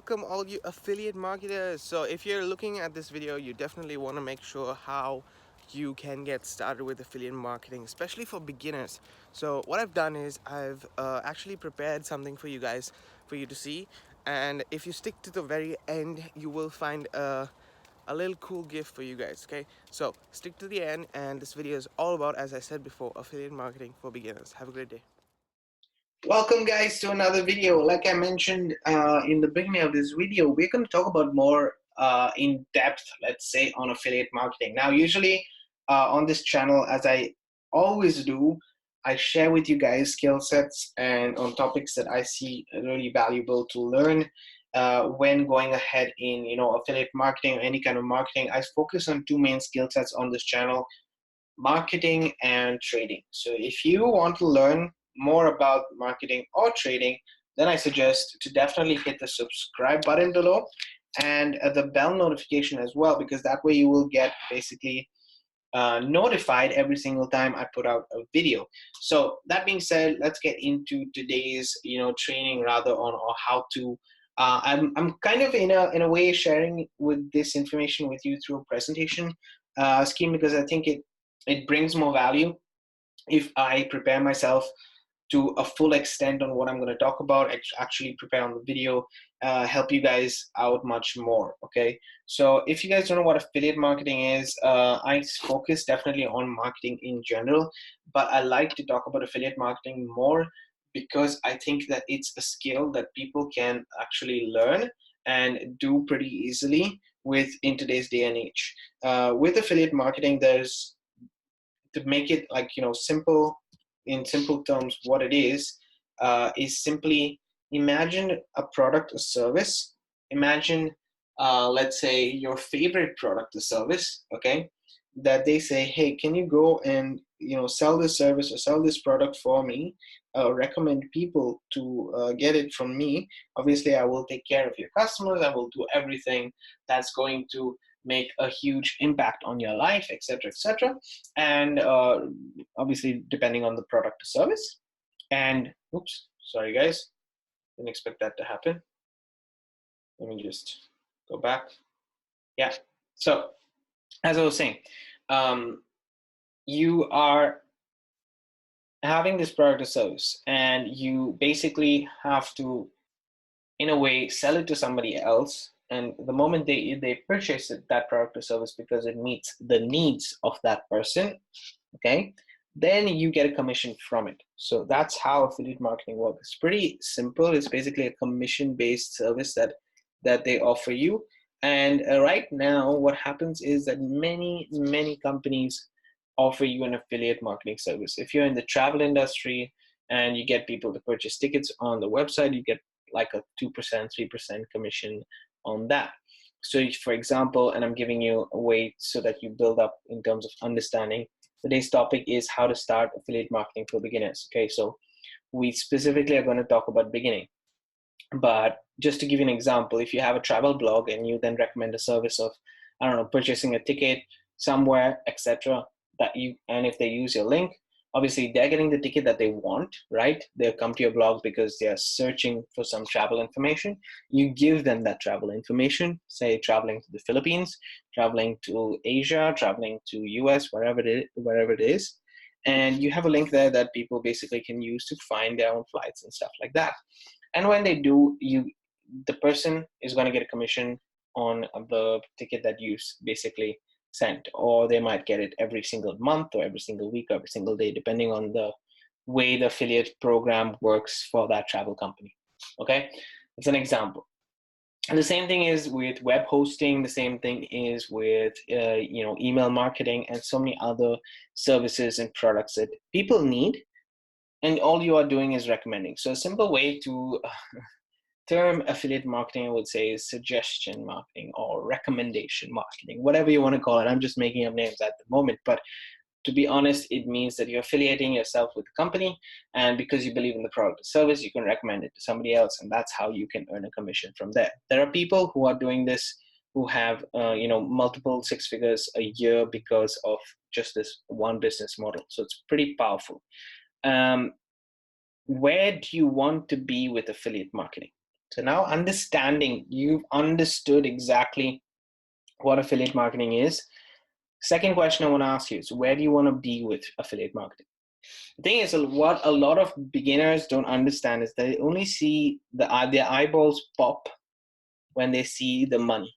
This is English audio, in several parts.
welcome all you affiliate marketers. So if you're looking at this video, you definitely want to make sure how you can get started with affiliate marketing, especially for beginners. So what I've done is I've actually prepared something for you guys for you to see, and if you stick to the very end, you will find a little cool gift for you guys. Okay, so stick to the end, and this video is all about, as I said before, affiliate marketing for beginners. Have a great day. Welcome guys to another video. Like I mentioned in the beginning of this video, we're going to talk about more in depth, let's say, on affiliate marketing. Now usually on this channel, as I always do, I share with you guys skill sets and on topics that I see really valuable to learn when going ahead in affiliate marketing or any kind of marketing. I focus on two main skill sets on this channel: marketing and trading. So if you want to learn more about marketing or trading, then I suggest to definitely hit the subscribe button below and the bell notification as well, because that way you will get basically notified every single time I put out a video. So that being said, let's get into today's training rather on how to I'm kind of in a way sharing with this information with you through a presentation scheme, because I think it brings more value if I prepare myself to a full extent on what I'm going to talk about, actually prepare on the video, help you guys out much more. Okay, so if you guys don't know what affiliate marketing is, I focus definitely on marketing in general, but I like to talk about affiliate marketing more because I think that it's a skill that people can actually learn and do pretty easily in today's day and age. With affiliate marketing, there's, to make it like simple, in simple terms, what it is simply imagine a product or service. Imagine let's say your favorite product or service, okay, that they say, hey, can you go and sell this service or sell this product for me, recommend people to get it from me. Obviously I will take care of your customers, I will do everything that's going to make a huge impact on your life, etc., etc. And obviously depending on the product or service. And oops, sorry guys, didn't expect that to happen. Let me just go back. Yeah, so as I was saying, you are having this product or service, and you basically have to, in a way, sell it to somebody else. And the moment they purchase that product or service because it meets the needs of that person, okay, then you get a commission from it. So that's how affiliate marketing works. It's pretty simple. It's basically a commission-based service that they offer you. And right now, what happens is that many companies offer you an affiliate marketing service. If you're in the travel industry and you get people to purchase tickets on the website, you get like a 2%, 3% commission on that. So for example, and I'm giving you a way so that you build up in terms of understanding, today's topic is how to start affiliate marketing for beginners. Okay, so we specifically are going to talk about beginning. But just to give you an example, if you have a travel blog and you then recommend a service of, I don't know, purchasing a ticket somewhere, etc., and if they use your link, obviously they're getting the ticket that they want, right? They'll come to your blog because they're searching for some travel information. You give them that travel information, say traveling to the Philippines, traveling to Asia, traveling to US, wherever it is. And you have a link there that people basically can use to find their own flights and stuff like that. And when they do, the person is going to get a commission on the ticket that you basically sent, or they might get it every single month or every single week or every single day, depending on the way the affiliate program works for that travel company. Okay, it's an example. And the same thing is with web hosting. The same thing is with email marketing and so many other services and products that people need, and all you are doing is recommending. So a simple way to term affiliate marketing, I would say, is suggestion marketing or recommendation marketing, whatever you want to call it. I'm just making up names at the moment, but to be honest, it means that you're affiliating yourself with the company, and because you believe in the product or service, you can recommend it to somebody else, and that's how you can earn a commission from there. There are people who are doing this who have multiple six figures a year because of just this one business model. So it's pretty powerful. Where do you want to be with affiliate marketing? So now you've understood exactly what affiliate marketing is. Second question I want to ask you is, where do you want to be with affiliate marketing? The thing is, what a lot of beginners don't understand is they only see their eyeballs pop when they see the money.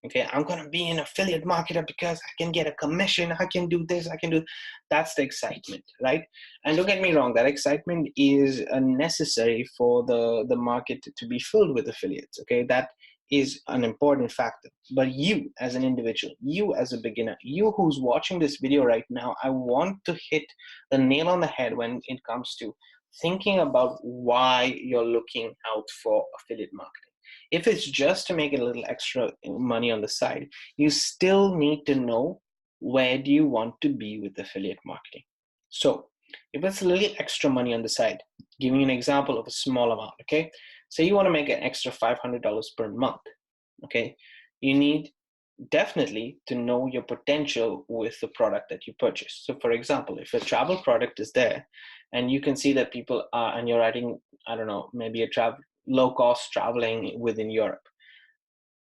Okay, I'm going to be an affiliate marketer because I can get a commission, I can do this, I can do. That's the excitement, right? And don't get me wrong, that excitement is necessary for the market to be filled with affiliates. Okay, that is an important factor. But you as an individual, you as a beginner, you who's watching this video right now, I want to hit the nail on the head when it comes to thinking about why you're looking out for affiliate marketing. If it's just to make a little extra money on the side, you still need to know where do you want to be with affiliate marketing. So if it's a little extra money on the side, giving you an example of a small amount, okay? Say you want to make an extra $500 per month, okay? You need definitely to know your potential with the product that you purchase. So for example, if a travel product is there and you can see that people are, and you're writing, I don't know, maybe a low cost traveling within Europe,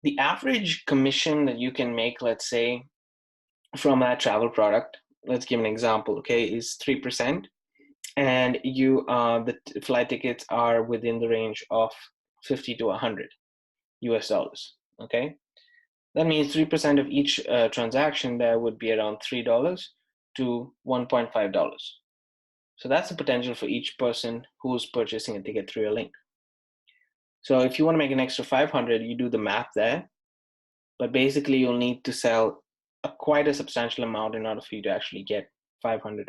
the average commission that you can make, let's say, from that travel product, let's give an example, okay, is 3%. And the flight tickets are within the range of 50 to 100 US dollars, okay? That means 3% of each transaction there would be around $3 to $1.5. So that's the potential for each person who's purchasing a ticket through your link. So if you want to make an extra 500, you do the math there, but basically you'll need to sell quite a substantial amount in order for you to actually get $500.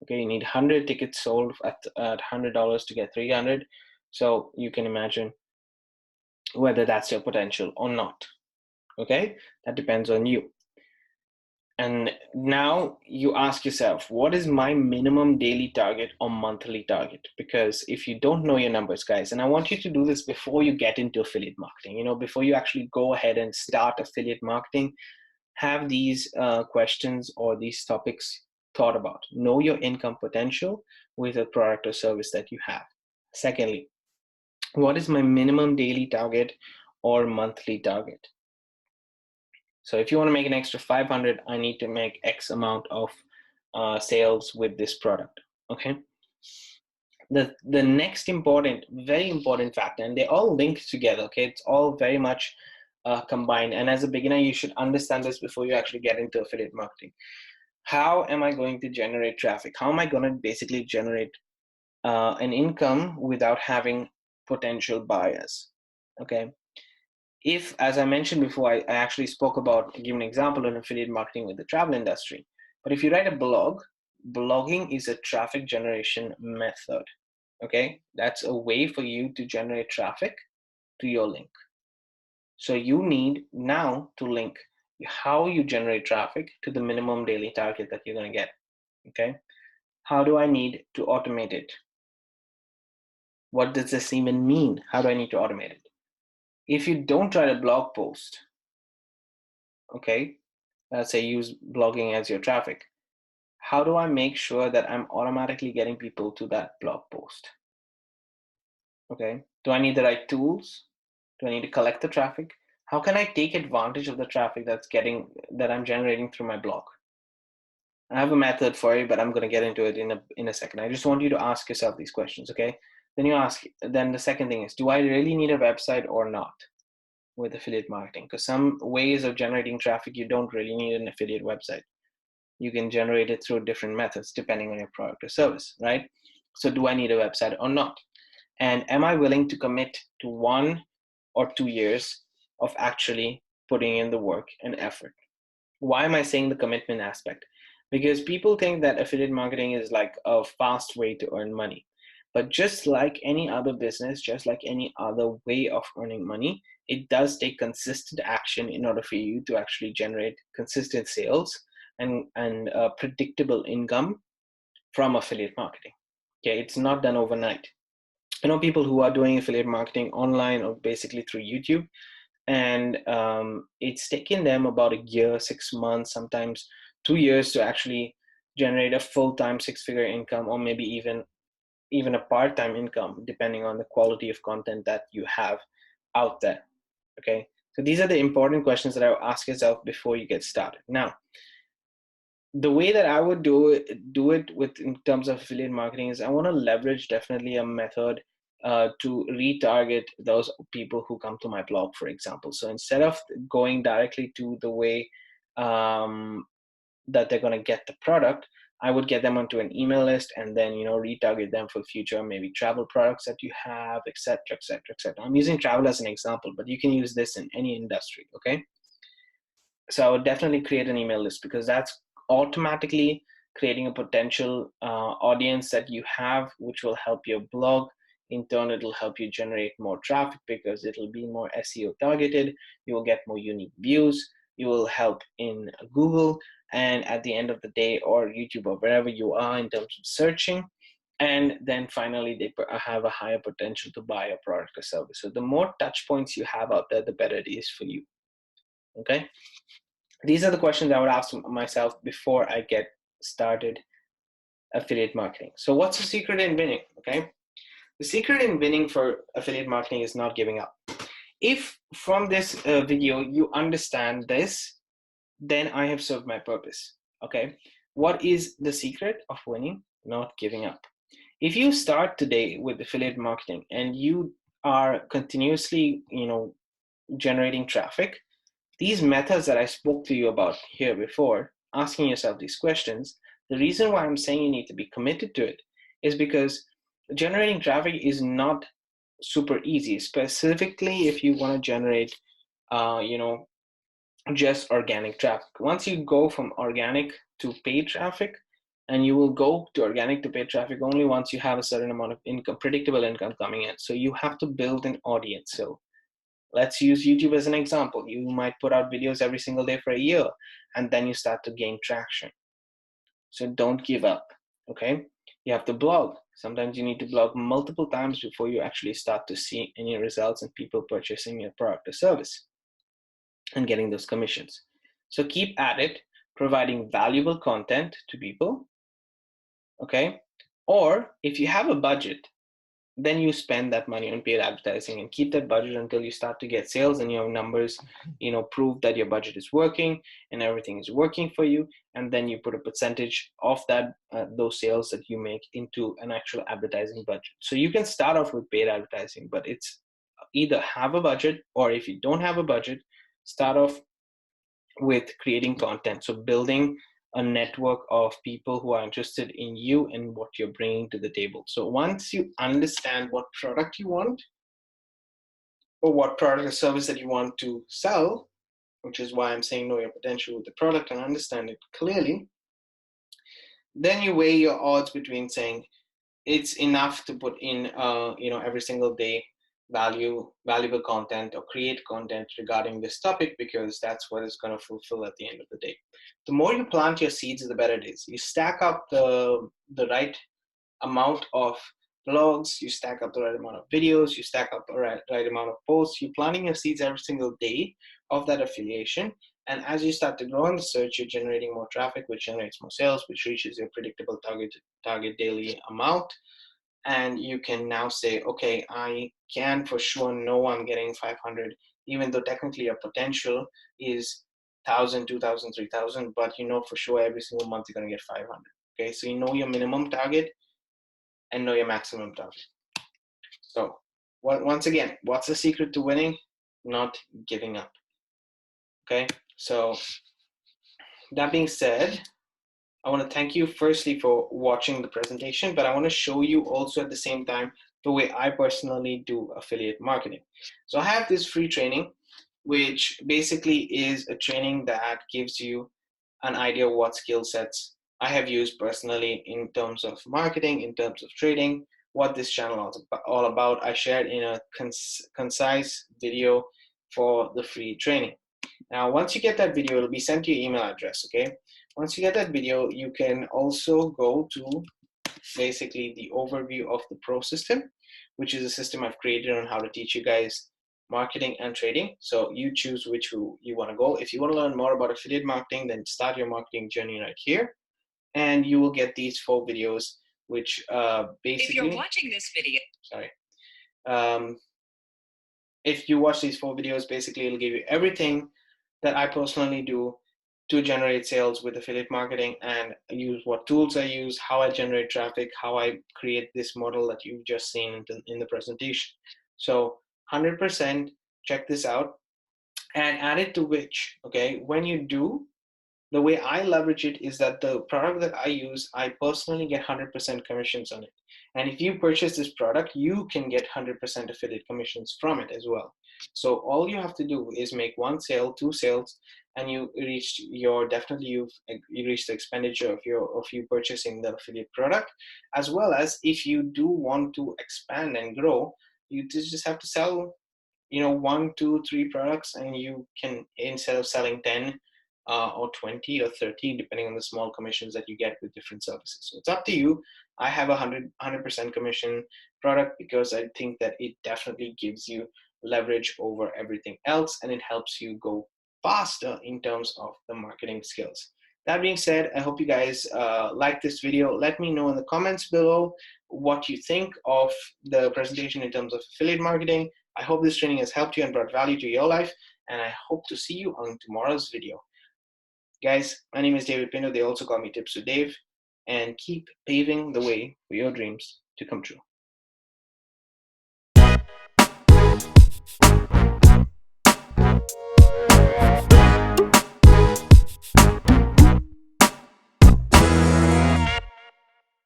Okay, you need 100 tickets sold at $100 to get 300. So you can imagine whether that's your potential or not. Okay, that depends on you. And now you ask yourself, what is my minimum daily target or monthly target? Because if you don't know your numbers, guys, and I want you to do this before you get into affiliate marketing, before you actually go ahead and start affiliate marketing, have these questions or these topics thought about. Know your income potential with a product or service that you have. Secondly, what is my minimum daily target or monthly target? So if you want to make an extra 500, I need to make X amount of sales with this product. Okay. The next very important factor, and they all link together. Okay, it's all very much combined. And as a beginner, you should understand this before you actually get into affiliate marketing. How am I going to generate traffic? How am I going to basically generate an income without having potential buyers? Okay. If, as I mentioned before, I actually spoke about, give an example of affiliate marketing with the travel industry. But if you write a blog, blogging is a traffic generation method. Okay, that's a way for you to generate traffic to your link. So you need now to link how you generate traffic to the minimum daily target that you're going to get. Okay, how do I need to automate it? What does this even mean? How do I need to automate it? If you don't write a blog post, okay, let's say use blogging as your traffic, how do I make sure that I'm automatically getting people to that blog post? Okay, do I need the right tools? Do I need to collect the traffic? How can I take advantage of the traffic that I'm generating through my blog? I have a method for you, but I'm going to get into it in a second. I just want you to ask yourself these questions, okay? Then the second thing is, do I really need a website or not with affiliate marketing? Because some ways of generating traffic, you don't really need an affiliate website. You can generate it through different methods depending on your product or service, right? So do I need a website or not? And am I willing to commit to 1 or 2 years of actually putting in the work and effort? Why am I saying the commitment aspect? Because people think that affiliate marketing is like a fast way to earn money. But just like any other business, just like any other way of earning money, it does take consistent action in order for you to actually generate consistent sales and predictable income from affiliate marketing. Okay, it's not done overnight. I know people who are doing affiliate marketing online or basically through YouTube, and it's taken them about a year, 6 months, sometimes 2 years to actually generate a full-time 6-figure income, or maybe even even a part-time income, depending on the quality of content that you have out there. Okay, so these are the important questions that I would ask yourself before you get started. Now, the way that I would do it with in terms of affiliate marketing is I want to leverage definitely a method to retarget those people who come to my blog, for example. So instead of going directly to the way that they're going to get the product, I would get them onto an email list and then retarget them for future maybe travel products that you have, etc., etc., etc. I'm using travel as an example, but you can use this in any industry. Okay, so I would definitely create an email list, because that's automatically creating a potential audience that you have, which will help your blog. In turn, it'll help you generate more traffic because it'll be more SEO targeted. You will get more unique views. You will help in Google and at the end of the day, or YouTube, or wherever you are in terms of searching. And then finally, they have a higher potential to buy a product or service. So the more touch points you have out there, the better it is for you. Okay. These are the questions I would ask myself before I get started affiliate marketing. So what's the secret in winning? Okay. The secret in winning for affiliate marketing is not giving up. If from this video you understand this, then I have served my purpose. Okay. What is the secret of winning? Not giving up. If you start today with affiliate marketing and you are continuously, generating traffic, these methods that I spoke to you about here before, asking yourself these questions, the reason why I'm saying you need to be committed to it is because generating traffic is not super easy, specifically if you want to generate, just organic traffic. Once you go from organic to paid traffic, and you will go to organic to paid traffic only once you have a certain amount of income, predictable income coming in. So you have to build an audience. So let's use YouTube as an example. You might put out videos every single day for a year, and then you start to gain traction. So don't give up, okay? You have to blog. Sometimes you need to blog multiple times before you actually start to see any results and people purchasing your product or service and getting those commissions. So keep at it, providing valuable content to people, okay? Or if you have a budget, then you spend that money on paid advertising and keep that budget until you start to get sales and your numbers, prove that your budget is working and everything is working for you. And then you put a percentage of that, those sales that you make into an actual advertising budget. So you can start off with paid advertising, but it's either have a budget, or if you don't have a budget, start off with creating content. So building a network of people who are interested in you and what you're bringing to the table. So once you understand what product you want, or what product or service that you want to sell, which is why I'm saying know your potential with the product and understand it clearly, then you weigh your odds between saying it's enough to put in every single day valuable content, or create content regarding this topic, because that's what is going to fulfill at the end of the day. The more you plant your seeds, the better it is. You stack up the right amount of blogs, you stack up the right amount of videos, you stack up the right amount of posts. You're planting your seeds every single day of that affiliation. And as you start to grow in the search, you're generating more traffic, which generates more sales, which reaches your predictable target daily amount. And you can now say, okay, I can for sure know I'm getting 500, even though technically your potential is 1,000, 2,000, 3,000, but for sure every single month you're going to get 500. Okay, so you know your minimum target and know your maximum target. So once again, what's the secret to winning? Not giving up. Okay, so that being said, I want to thank you firstly for watching the presentation, but I want to show you also at the same time the way I personally do affiliate marketing. So I have this free training, which basically is a training that gives you an idea of what skill sets I have used personally in terms of marketing, in terms of trading, what this channel is all about. I shared in a concise video for the free training. Now, once you get that video, it'll be sent to your email address, okay? Once you get that video, you can also go to basically the overview of the pro system, which is a system I've created on how to teach you guys marketing and trading. So you choose which you want to go. If you want to learn more about affiliate marketing, then start your marketing journey right here. And you will get these 4 videos which basically, if you're watching this video, sorry, if you watch these 4 videos, basically it'll give you everything that I personally do to generate sales with affiliate marketing, and use what tools I use, how I generate traffic, how I create this model that you've just seen in the presentation. So 100% check this out and add it to which, okay, when you do, the way I leverage it is that the product that I use, I personally get 100% commissions on it. And if you purchase this product, you can get 100% affiliate commissions from it as well. So all you have to do is make 1 sale, 2 sales, and you reach your, definitely you reach the expenditure of you purchasing the affiliate product. As well as if you do want to expand and grow, you just have to sell 1, 2, 3 products, and you can, instead of selling 10 or 20 or 30, depending on the small commissions that you get with different services. So it's up to you. I have a 100% commission product because I think that it definitely gives you leverage over everything else, and it helps you go faster in terms of the marketing skills. That being said, I hope you guys like this video. Let me know in the comments below what you think of the presentation in terms of affiliate marketing. I hope this training has helped you and brought value to your life, and I hope to see you on tomorrow's video. Guys, my name is David Pinto. They also call me Tips with Dave, and keep paving the way for your dreams to come true.